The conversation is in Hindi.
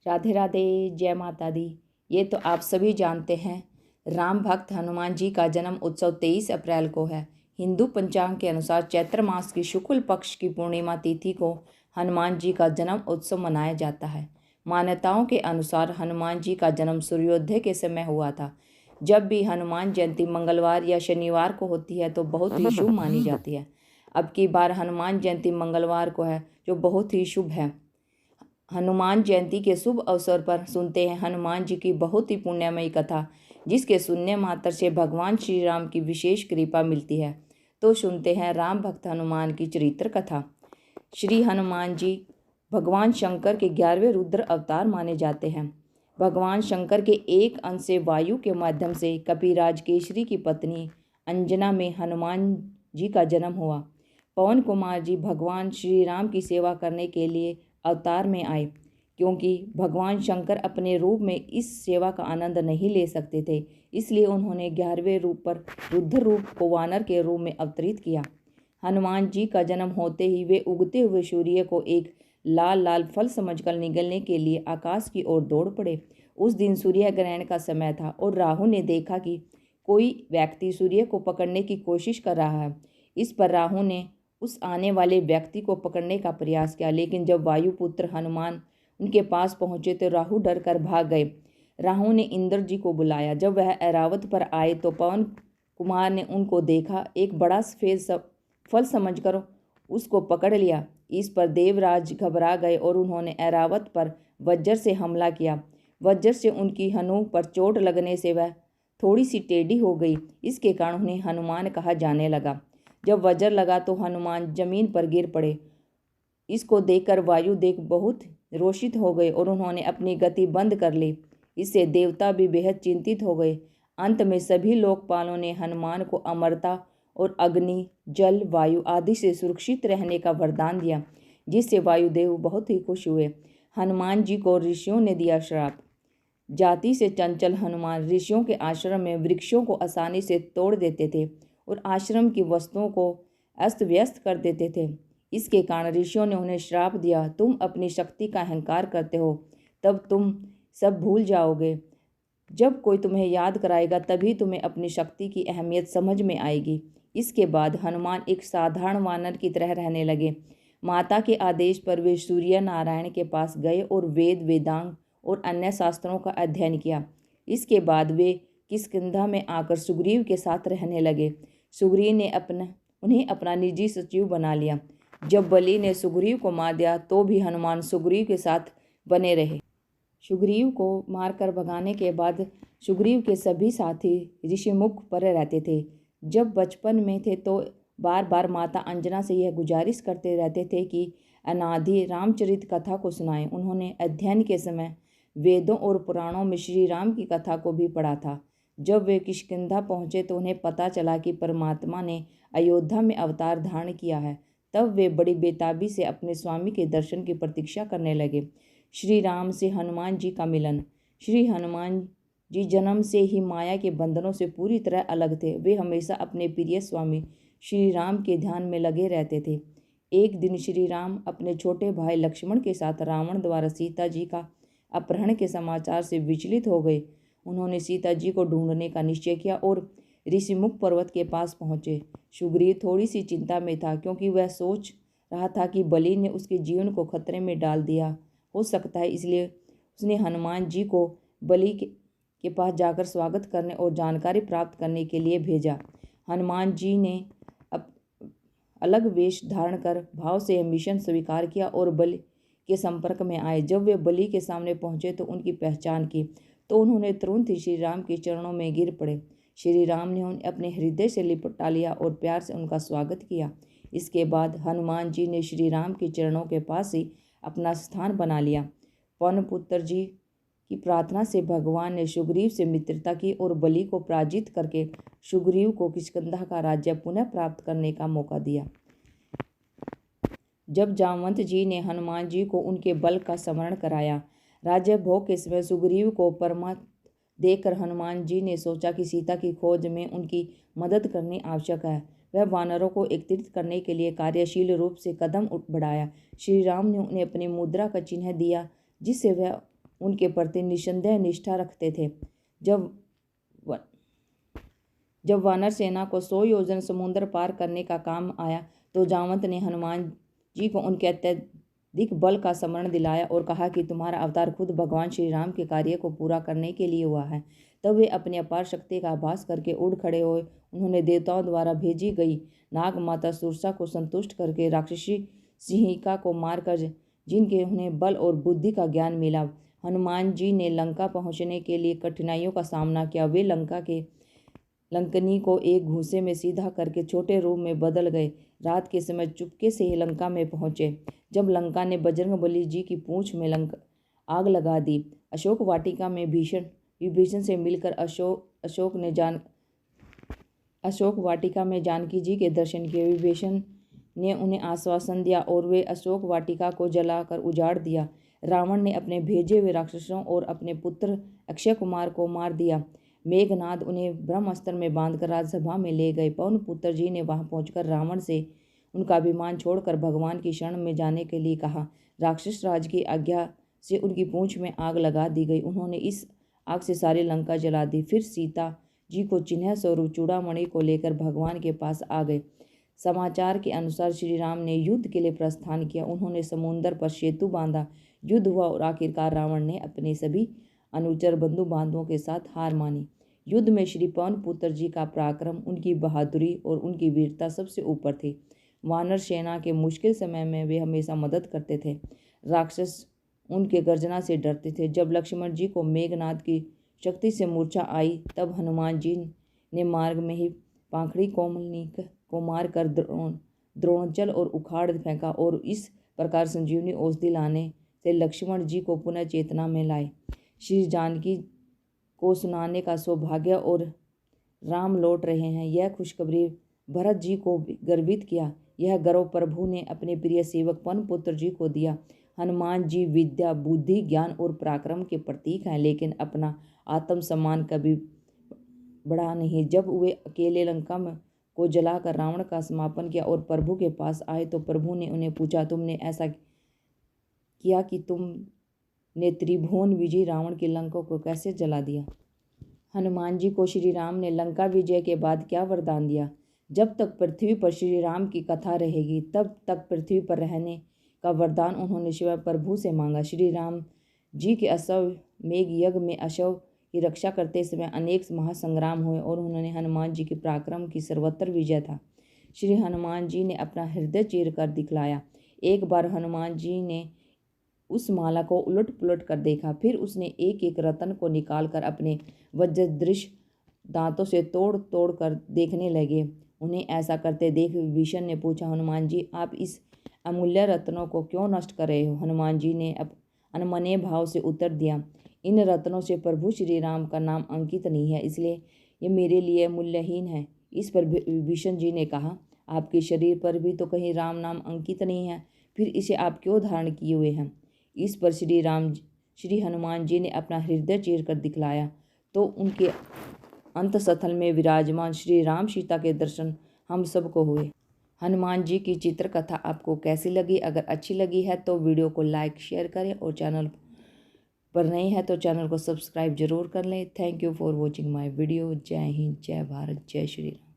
राधे राधे, जय माता दी। ये तो आप सभी जानते हैं, राम भक्त हनुमान जी का जन्म उत्सव 23 अप्रैल को है। हिंदू पंचांग के अनुसार चैत्र मास की शुक्ल पक्ष की पूर्णिमा तिथि को हनुमान जी का जन्म उत्सव मनाया जाता है। मान्यताओं के अनुसार हनुमान जी का जन्म सूर्योदय के समय हुआ था। जब भी हनुमान जयंती मंगलवार या शनिवार को होती है तो बहुत ही शुभ मानी जाती है। अब की बार हनुमान जयंती मंगलवार को है, जो बहुत ही शुभ है। हनुमान जयंती के शुभ अवसर पर सुनते हैं हनुमान जी की बहुत ही पुण्यमयी कथा, जिसके सुनने मात्र से भगवान श्री राम की विशेष कृपा मिलती है। तो सुनते हैं राम भक्त हनुमान की चरित्र कथा। श्री हनुमान जी भगवान शंकर के 11वें रुद्र अवतार माने जाते हैं। भगवान शंकर के एक अंश से वायु के माध्यम से कपिराज केसरी की पत्नी अंजना में हनुमान जी का जन्म हुआ। पवन कुमार जी भगवान श्री राम की सेवा करने के लिए अवतार में आए, क्योंकि भगवान शंकर अपने रूप में इस सेवा का आनंद नहीं ले सकते थे, इसलिए उन्होंने 11वें रूप पर रुद्र रूप को वानर के रूप में अवतरित किया। हनुमान जी का जन्म होते ही वे उगते हुए सूर्य को एक लाल लाल फल समझकर निगलने के लिए आकाश की ओर दौड़ पड़े। उस दिन सूर्य ग्रहण का समय था और राहु ने देखा कि कोई व्यक्ति सूर्य को पकड़ने की कोशिश कर रहा है। इस पर राहु ने उस आने वाले व्यक्ति को पकड़ने का प्रयास किया, लेकिन जब वायुपुत्र हनुमान उनके पास पहुंचे तो राहु डर कर भाग गए। राहु ने इंद्र जी को बुलाया। जब वह ऐरावत पर आए तो पवन कुमार ने उनको देखा, एक बड़ा सफेद फल समझकर उसको पकड़ लिया। इस पर देवराज घबरा गए और उन्होंने ऐरावत पर वज्र से हमला किया। वज्र से उनकी हनु पर चोट लगने से वह थोड़ी सी टेढ़ी हो गई। इसके कारण उन्हें हनुमान कहा जाने लगा। जब वज्र लगा तो हनुमान जमीन पर गिर पड़े। इसको देखकर वायु देव बहुत रोषित हो गए और उन्होंने अपनी गति बंद कर ली। इससे देवता भी बेहद चिंतित हो गए। अंत में सभी लोकपालों ने हनुमान को अमरता और अग्नि, जल, वायु आदि से सुरक्षित रहने का वरदान दिया, जिससे वायुदेव बहुत ही खुश हुए। हनुमान जी को ऋषियों ने दिया श्राप। जाति से चंचल हनुमान ऋषियों के आश्रम में वृक्षों को आसानी से तोड़ देते थे और आश्रम की वस्तुओं को अस्त व्यस्त कर देते थे। इसके कारण ऋषियों ने उन्हें श्राप दिया, तुम अपनी शक्ति का अहंकार करते हो, तब तुम सब भूल जाओगे। जब कोई तुम्हें याद कराएगा तभी तुम्हें अपनी शक्ति की अहमियत समझ में आएगी। इसके बाद हनुमान एक साधारण वानर की तरह रहने लगे। माता के आदेश पर वे सूर्य नारायण के पास गए और वेद, वेदांग और अन्य शास्त्रों का अध्ययन किया। इसके बाद वे किष्किंधा में आकर सुग्रीव के साथ रहने लगे। सुग्रीव ने उन्हें अपना निजी सचिव बना लिया। जब बलि ने सुग्रीव को मार दिया तो भी हनुमान सुग्रीव के साथ बने रहे। सुग्रीव को मारकर भगाने के बाद सुग्रीव के सभी साथी ऋषिमुख पर रहते थे। जब बचपन में थे तो बार बार माता अंजना से यह गुजारिश करते रहते थे कि अनादि रामचरित कथा को सुनाएं। उन्होंने अध्ययन के समय वेदों और पुराणों में श्री राम की कथा को भी पढ़ा था। जब वे किष्किंधा पहुँचे तो उन्हें पता चला कि परमात्मा ने अयोध्या में अवतार धारण किया है। तब वे बड़ी बेताबी से अपने स्वामी के दर्शन की प्रतीक्षा करने लगे। श्री राम से हनुमान जी का मिलन। श्री हनुमान जी जन्म से ही माया के बंधनों से पूरी तरह अलग थे। वे हमेशा अपने प्रिय स्वामी श्री राम के ध्यान में लगे रहते थे। एक दिन श्री राम अपने छोटे भाई लक्ष्मण के साथ रावण द्वारा सीता जी का अपहरण के समाचार से विचलित हो गए। उन्होंने सीता जी को ढूंढने का निश्चय किया और ऋषिमुख पर्वत के पास पहुंचे। सुग्रीव थोड़ी सी चिंता में था, क्योंकि वह सोच रहा था कि बलि ने उसके जीवन को खतरे में डाल दिया हो सकता है। इसलिए उसने हनुमान जी को बलि के पास जाकर स्वागत करने और जानकारी प्राप्त करने के लिए भेजा। हनुमान जी ने अलग वेश धारण कर भाव से यह मिशन स्वीकार किया और बलि के संपर्क में आए। जब वे बलि के सामने पहुंचे तो उनकी पहचान की तो उन्होंने तुरंत ही श्री राम के चरणों में गिर पड़े। श्री राम ने उन्हें अपने हृदय से लिपटा लिया और प्यार से उनका स्वागत किया। इसके बाद हनुमान जी ने श्री राम के चरणों के पास ही अपना स्थान बना लिया। पवन पुत्र जी की प्रार्थना से भगवान ने सुग्रीव से मित्रता की और बलि को पराजित करके सुग्रीव को किष्किंधा का राज्य पुनः प्राप्त करने का मौका दिया। जब जामवंत जी ने हनुमान जी को उनके बल का स्मरण कराया, राज्य भोग के समय सुग्रीव को परमत देखकर हनुमान जी ने सोचा कि सीता की खोज में उनकी मदद करनी आवश्यक है। वह वानरों को एकत्रित करने के लिए कार्यशील रूप से कदम बढ़ाया। श्री राम ने उन्हें अपनी मुद्रा का चिन्ह दिया, जिससे वह उनके प्रति निस्संदेह निष्ठा रखते थे। जब वानर सेना को 100 योजन समुद्र पार करने का काम आया तो जामवंत ने हनुमान जी को उनके अत्यधिक बल का स्मरण दिलाया और कहा कि तुम्हारा अवतार खुद भगवान श्री राम के कार्य को पूरा करने के लिए हुआ है। तब वे अपनी अपार शक्ति का आभास करके उड़ खड़े हुए। उन्होंने देवताओं द्वारा भेजी गई नाग माता सुरसा को संतुष्ट करके राक्षसी सिंहिका को मारकर जिनके उन्हें बल और बुद्धि का ज्ञान मिला, हनुमान जी ने लंका पहुंचने के लिए कठिनाइयों का सामना किया। वे लंकनी को एक घूंसे में सीधा करके छोटे रूप में बदल गए। रात के समय चुपके से ही लंका में पहुंचे। जब लंका ने बजरंगबली जी की पूंछ में आग लगा दी। अशोक वाटिका में विभीषण से मिलकर अशोक वाटिका में जानकी जी के दर्शन किए। विभीषण ने उन्हें आश्वासन दिया और वे अशोक वाटिका को जलाकर उजाड़ दिया। रावण ने अपने भेजे हुए राक्षसों और अपने पुत्र अक्षय कुमार को मार दिया। मेघनाद उन्हें ब्रह्मास्त्र में बांधकर राज्यसभा में ले गए। पवन पुत्र जी ने वहां पहुंचकर रावण से उनका अभिमान छोड़कर भगवान की शरण में जाने के लिए कहा। राक्षस राज की आज्ञा से उनकी पूंछ में आग लगा दी गई। उन्होंने इस आग से सारी लंका जला दी। फिर सीता जी को चिन्ह स्वरूप चूड़ामणि को लेकर भगवान के पास आ गए। समाचार के अनुसार श्री राम ने युद्ध के लिए प्रस्थान किया। उन्होंने समुद्र पर सेतु बांधा। युद्ध हुआ और आखिरकार रावण ने अपने सभी अनुचर बंधु बांधवों के साथ हार मानी। युद्ध में श्री पवन पुत्र जी का पराक्रम, उनकी बहादुरी और उनकी वीरता सबसे ऊपर थी। वानर सेना के मुश्किल समय में वे हमेशा मदद करते थे। राक्षस उनके गर्जना से डरते थे। जब लक्ष्मण जी को मेघनाद की शक्ति से मूर्छा आई तब हनुमान जी ने मार्ग में ही पाखड़ी कोमलनी को मारकर द्रोणाचल और उखाड़ फेंका और इस प्रकार संजीवनी औषधि लाने से लक्ष्मण जी को पुनः चेतना में लाए। श्री जानकी को सुनाने का सौभाग्य और राम लौट रहे हैं, यह खुशखबरी भरत जी को गर्वित किया। यह गर्व प्रभु ने अपने प्रिय सेवक पवन पुत्र जी को दिया। हनुमान जी विद्या, बुद्धि, ज्ञान और पराक्रम के प्रतीक हैं, लेकिन अपना आत्मसम्मान कभी बढ़ा नहीं। जब वे अकेले लंका में को जलाकर रावण का समापन किया और प्रभु के पास आए तो प्रभु ने उन्हें पूछा, तुमने ऐसा किया कि तुमने त्रिभुवन विजयी रावण की लंका को कैसे जला दिया? हनुमान जी को श्री राम ने लंका विजय के बाद क्या वरदान दिया? जब तक पृथ्वी पर श्री राम की कथा रहेगी तब तक पृथ्वी पर रहने का वरदान उन्होंने शिव प्रभु से मांगा। श्री राम जी के अश्वमेध यज्ञ में अश्व की रक्षा करते समय अनेक महासंग्राम हुए और उन्होंने हनुमान जी के पराक्रम की सर्वत्र विजय था। श्री हनुमान जी ने अपना हृदय चीर कर दिखलाया। एक बार हनुमान जी ने उस माला को उलट पुलट कर देखा। फिर उसने एक एक रत्न को निकालकर अपने वज्रदृश दांतों से तोड़ तोड़ कर देखने लगे। उन्हें ऐसा करते देख विभीषण ने पूछा, हनुमान जी आप इस अमूल्य रत्नों को क्यों नष्ट कर रहे हो? हनुमान जी ने अनमने भाव से उत्तर दिया, इन रत्नों से प्रभु श्री राम का नाम अंकित नहीं है, इसलिए ये मेरे लिए मूल्यहीन है। इस पर विभीषण जी ने कहा, आपके शरीर पर भी तो कहीं राम नाम अंकित नहीं है, फिर इसे आप क्यों धारण किए हुए हैं? इस पर श्री हनुमान जी ने अपना हृदय चीर कर दिखलाया तो उनके अंतस्थल में विराजमान श्री राम सीता के दर्शन हम सबको हुए। हनुमान जी की चित्रकथा आपको कैसी लगी? अगर अच्छी लगी है तो वीडियो को लाइक शेयर करें और चैनल पर नए हैं तो चैनल को सब्सक्राइब जरूर कर लें। Thank you for watching my video. जय हिंद, जय भारत, जय श्री राम।